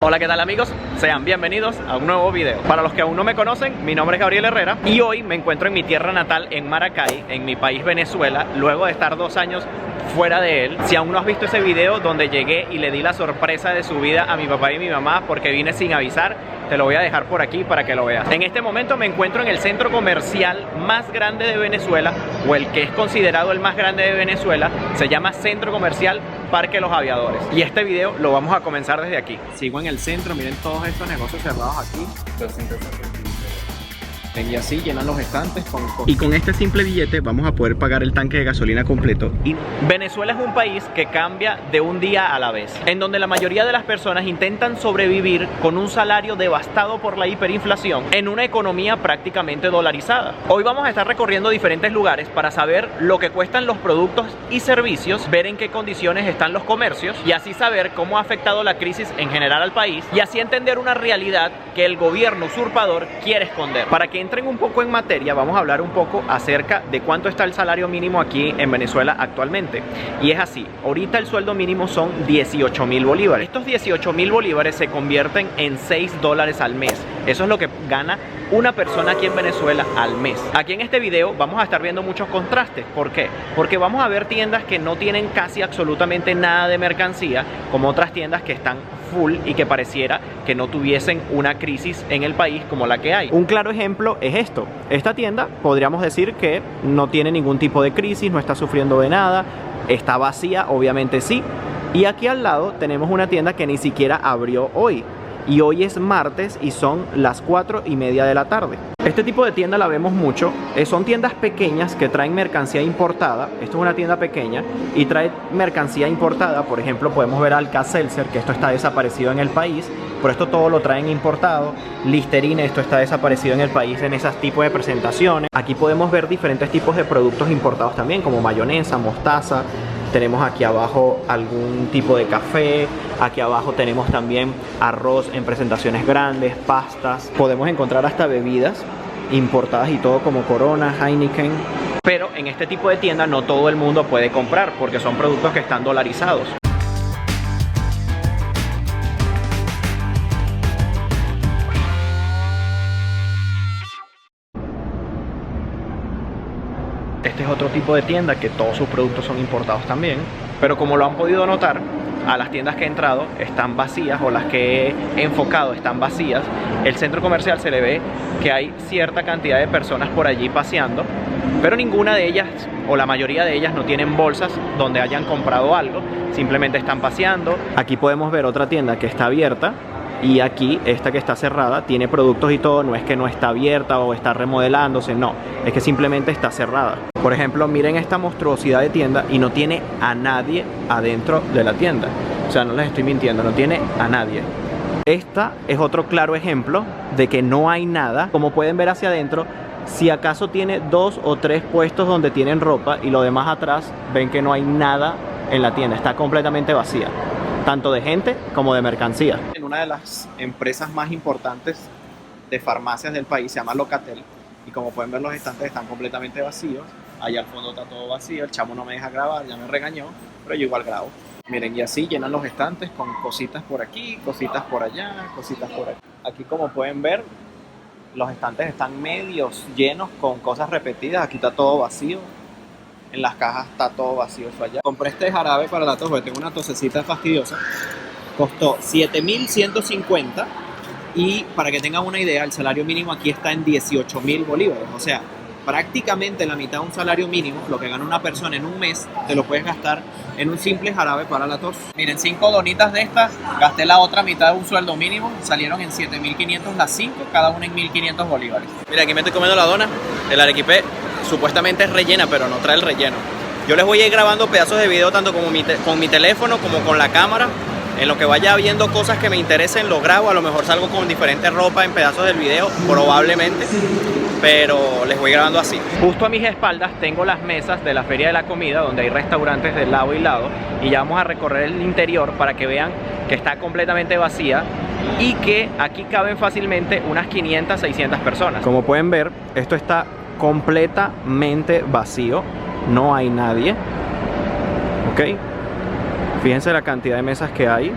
Hola, ¿qué tal amigos? Sean bienvenidos a un nuevo video. Para los que aún no me conocen, mi nombre es Gabriel Herrera y hoy me encuentro en mi tierra natal, en Maracay, en mi país Venezuela, luego de estar 2 años fuera de él. Si aún no has visto ese video donde llegué y le di la sorpresa de su vida a mi papá y mi mamá porque vine sin avisar, te lo voy a dejar por aquí para que lo veas. En este momento me encuentro en el centro comercial más grande de Venezuela, o el que es considerado el más grande de Venezuela. Se llama Centro Comercial Parque Los Aviadores. Y este video lo vamos a comenzar desde aquí. Sigo en el centro, miren todos estos negocios cerrados aquí. Y así llenan los estantes y con este simple billete vamos a poder pagar el tanque de gasolina completo. Y Venezuela es un país que cambia de un día a la vez, en donde la mayoría de las personas intentan sobrevivir con un salario devastado por la hiperinflación en una economía prácticamente dolarizada. Hoy vamos a estar recorriendo diferentes lugares para saber lo que cuestan los productos y servicios, ver en qué condiciones están los comercios y así saber cómo ha afectado la crisis en general al país y así entender una realidad que el gobierno usurpador quiere esconder. Para que entren un poco en materia, vamos a hablar un poco acerca de cuánto está el salario mínimo aquí en Venezuela actualmente. Y es así, ahorita el sueldo mínimo son 18.000 bolívares. Estos 18.000 bolívares se convierten en $6 al mes. Eso es lo que gana una persona aquí en Venezuela al mes. Aquí en este video vamos a estar viendo muchos contrastes. ¿Por qué? Porque vamos a ver tiendas que no tienen casi absolutamente nada de mercancía, como otras tiendas que están full y que pareciera que no tuviesen una crisis en el país como la que hay. Un claro ejemplo es esto. Esta tienda podríamos decir que no tiene ningún tipo de crisis, no está sufriendo de nada, está vacía, obviamente sí. Y aquí al lado tenemos una tienda que ni siquiera abrió hoy. Y hoy es martes y son las 4:30 de la tarde. Este tipo de tienda la vemos mucho. Son tiendas pequeñas que traen mercancía importada. Esto es una tienda pequeña y trae mercancía importada. Por ejemplo, podemos ver Alka-Seltzer, que esto está desaparecido en el país. Por esto todo lo traen importado. Listerine, esto está desaparecido en el país en esos tipos de presentaciones. Aquí podemos ver diferentes tipos de productos importados también, como mayonesa, mostaza. Tenemos aquí abajo algún tipo de café. Aquí abajo tenemos también arroz en presentaciones grandes, pastas. Podemos encontrar hasta bebidas importadas y todo, como Corona, Heineken. Pero en este tipo de tiendas no todo el mundo puede comprar porque son productos que están dolarizados. Este es otro tipo de tienda que todos sus productos son importados también. Pero como lo han podido notar, a las tiendas que he entrado están vacías, o las que he enfocado están vacías. El centro comercial se le ve que hay cierta cantidad de personas por allí paseando, pero ninguna de ellas, o la mayoría de ellas, no tienen bolsas donde hayan comprado algo, simplemente están paseando. Aquí podemos ver otra tienda que está abierta. Y aquí, esta que está cerrada, tiene productos y todo. No es que no está abierta o está remodelándose, no, es que simplemente está cerrada. Por ejemplo, miren esta monstruosidad de tienda y no tiene a nadie adentro de la tienda. O sea, no les estoy mintiendo, no tiene a nadie. Esta es otro claro ejemplo de que no hay nada. Como pueden ver hacia adentro, si acaso tiene 2 o 3 puestos donde tienen ropa, y lo demás atrás ven que no hay nada en la tienda, está completamente vacía, tanto de gente como de mercancía. En una de las empresas más importantes de farmacias del país, se llama Locatel, y como pueden ver los estantes están completamente vacíos. Allá al fondo está todo vacío, el chamo no me deja grabar, ya me regañó, pero yo igual grabo. Miren, y así llenan los estantes con cositas por aquí, cositas por allá, cositas por aquí. Aquí, como pueden ver, los estantes están medios llenos con cosas repetidas. Aquí está todo vacío. En las cajas está todo vacío eso allá. Compré este jarabe para la tos, porque tengo una tosecita fastidiosa. Costó 7.150 y, para que tengan una idea, el salario mínimo aquí está en 18.000 bolívares. O sea, prácticamente la mitad de un salario mínimo, lo que gana una persona en un mes, te lo puedes gastar en un simple jarabe para la tos. Miren, 5 donitas de estas, gasté la otra mitad de un sueldo mínimo, salieron en 7.500 las 5, cada una en 1.500 bolívares. Mira, aquí me estoy comiendo la dona, el arequipe. Supuestamente es rellena, pero no trae el relleno. Yo les voy a ir grabando pedazos de video tanto como con mi teléfono como con la cámara. En lo que vaya viendo cosas que me interesen, lo grabo. A lo mejor salgo con diferente ropa en pedazos del video, probablemente, pero les voy grabando así. Justo a mis espaldas tengo las mesas de la Feria de la Comida, donde hay restaurantes de lado y lado, y ya vamos a recorrer el interior para que vean que está completamente vacía y que aquí caben fácilmente unas 500, 600 personas. Como pueden ver, esto está completamente vacío, no hay nadie, ok. Fíjense la cantidad de mesas que hay.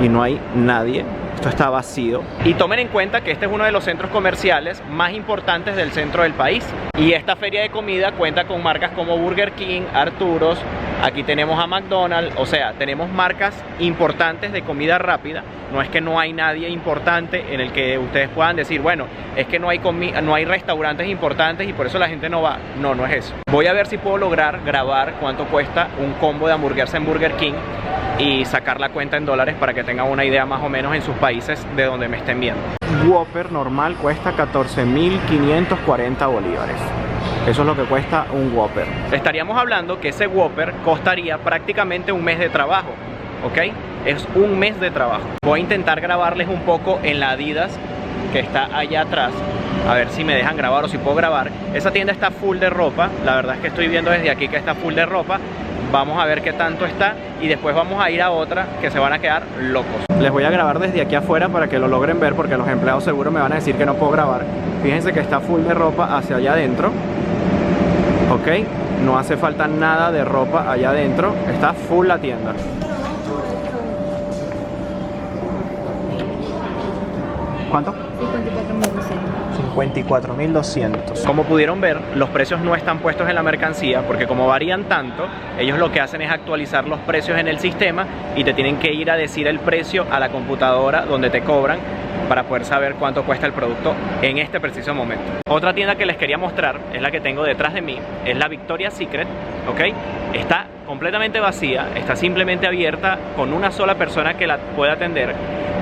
y no hay nadie. Esto está vacío. Y tomen en cuenta que este es uno de los centros comerciales más importantes del centro del país. Y esta feria de comida cuenta con marcas como Burger King, Arturos. Aquí tenemos a McDonald's. O sea, tenemos marcas importantes de comida rápida. No es que no hay nadie importante en el que ustedes puedan decir, bueno, es que no hay restaurantes importantes y por eso la gente no va. No, no es eso. Voy a ver si puedo lograr grabar cuánto cuesta un combo de hamburguesa en Burger King y sacar la cuenta en dólares para que tengan una idea más o menos en sus países de donde me estén viendo. Whopper normal cuesta 14.540 bolívares. Eso es lo que cuesta un Whopper. Estaríamos hablando que ese Whopper costaría prácticamente un mes de trabajo, ¿ok? Es un mes de trabajo. Voy a intentar grabarles un poco en la Adidas que está allá atrás. A ver si me dejan grabar o si puedo grabar. Esa tienda está full de ropa. La verdad es que estoy viendo desde aquí que está full de ropa. Vamos a ver qué tanto está y después vamos a ir a otra que se van a quedar locos. Les voy a grabar desde aquí afuera para que lo logren ver porque los empleados seguro me van a decir que no puedo grabar. Fíjense que está full de ropa hacia allá adentro. Ok, no hace falta nada de ropa allá adentro. Está full la tienda. ¿Cuánto? 54.200. Como pudieron ver, los precios no están puestos en la mercancía porque como varían tanto, ellos lo que hacen es actualizar los precios en el sistema y te tienen que ir a decir el precio a la computadora donde te cobran para poder saber cuánto cuesta el producto en este preciso momento. Otra tienda que les quería mostrar es la que tengo detrás de mí, es la Victoria's Secret, ¿ok? Está completamente vacía, está simplemente abierta con una sola persona que la pueda atender.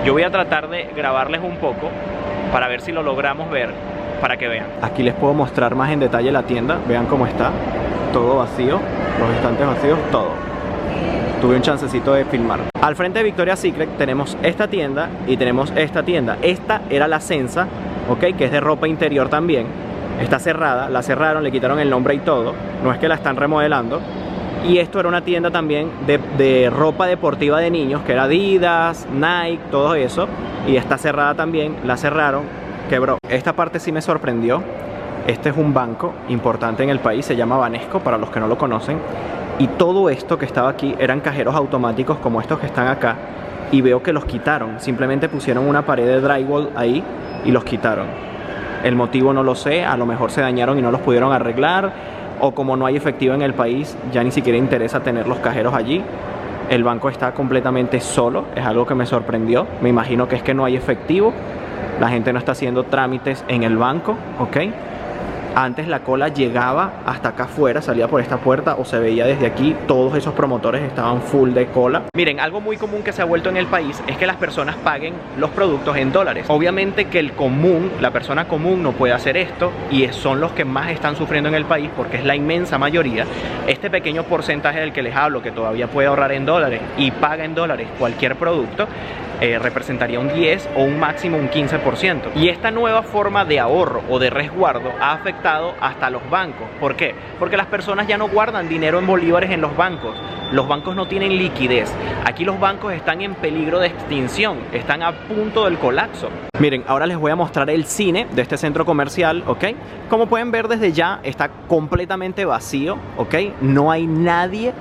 Yo voy a tratar de grabarles un poco para ver si lo logramos ver, para que vean. Aquí les puedo mostrar más en detalle la tienda, vean cómo está, todo vacío, los estantes vacíos, todo. Tuve un chancecito de filmar. Al frente de Victoria's Secret tenemos esta tienda y tenemos esta tienda. Esta era la Sensa, ¿ok? Que es de ropa interior también. Está cerrada, la cerraron, le quitaron el nombre y todo. No es que la están remodelando. Y esto era una tienda también de ropa deportiva de niños, que era Adidas, Nike, todo eso. Y está cerrada también, la cerraron, quebró. Esta parte sí me sorprendió. Este es un banco importante en el país, se llama Banesco, para los que no lo conocen. Y todo esto que estaba aquí eran cajeros automáticos como estos que están acá. Y veo que los quitaron, simplemente pusieron una pared de drywall ahí y los quitaron. El motivo no lo sé, a lo mejor se dañaron y no los pudieron arreglar. O como no hay efectivo en el país, ya ni siquiera interesa tener los cajeros allí. El banco está completamente solo, es algo que me sorprendió. Me imagino que es que no hay efectivo, la gente no está haciendo trámites en el banco, ¿ok? Antes la cola llegaba hasta acá afuera, salía por esta puerta o se veía desde aquí. Todos esos promotores estaban full de cola. Miren, algo muy común que se ha vuelto en el país es que las personas paguen los productos en dólares. Obviamente que el común, la persona común no puede hacer esto y son los que más están sufriendo en el país porque es la inmensa mayoría. Este pequeño porcentaje del que les hablo que todavía puede ahorrar en dólares y paga en dólares cualquier producto, representaría un 10 o un máximo un 15%. Y esta nueva forma de ahorro o de resguardo ha afectado hasta los bancos. ¿Por qué? Porque las personas ya no guardan dinero en bolívares en los bancos. Los bancos no tienen liquidez. Aquí los bancos están en peligro de extinción, están a punto del colapso. Miren, ahora les voy a mostrar el cine de este centro comercial, ¿ok? Como pueden ver desde ya, está completamente vacío, ¿ok? No hay nadie,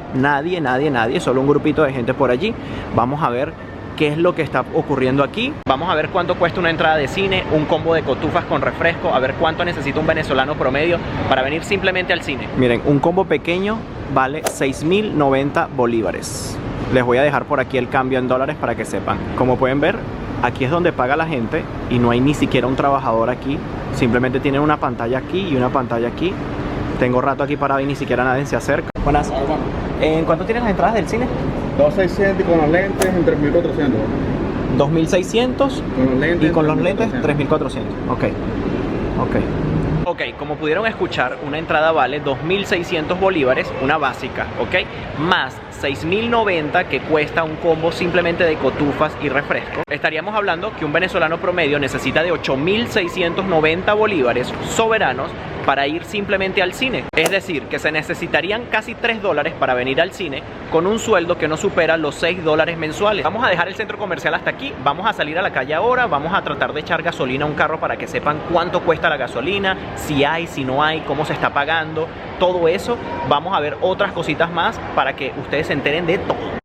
solo un grupito de gente por allí. Vamos a ver qué es lo que está ocurriendo aquí. Vamos a ver cuánto cuesta una entrada de cine, un combo de cotufas con refresco, a ver cuánto necesita un venezolano promedio para venir simplemente al cine. Miren, un combo pequeño vale 6.090 bolívares. Les voy a dejar por aquí el cambio en dólares para que sepan. Como pueden ver, aquí es donde paga la gente y no hay ni siquiera un trabajador aquí. Simplemente tienen una pantalla aquí y una pantalla aquí. Tengo rato aquí parado y ni siquiera nadie se acerca. Buenas. ¿En cuánto tienen las entradas del cine? 2.600 y con los lentes en 3.400. 2.600 con los lentes, y con los lentes 3.400. Ok, como pudieron escuchar, una entrada vale 2.600 bolívares, una básica, ¿ok? Más 6.090 que cuesta un combo simplemente de cotufas y refresco. Estaríamos hablando que un venezolano promedio necesita de 8.690 bolívares soberanos para ir simplemente al cine. Es decir, que se necesitarían casi $3 para venir al cine con un sueldo que no supera los $6 mensuales. Vamos a dejar el centro comercial hasta aquí, vamos a salir a la calle ahora, vamos a tratar de echar gasolina a un carro para que sepan cuánto cuesta la gasolina, si hay, si no hay, cómo se está pagando, todo eso. Vamos a ver otras cositas más para que ustedes se enteren de todo.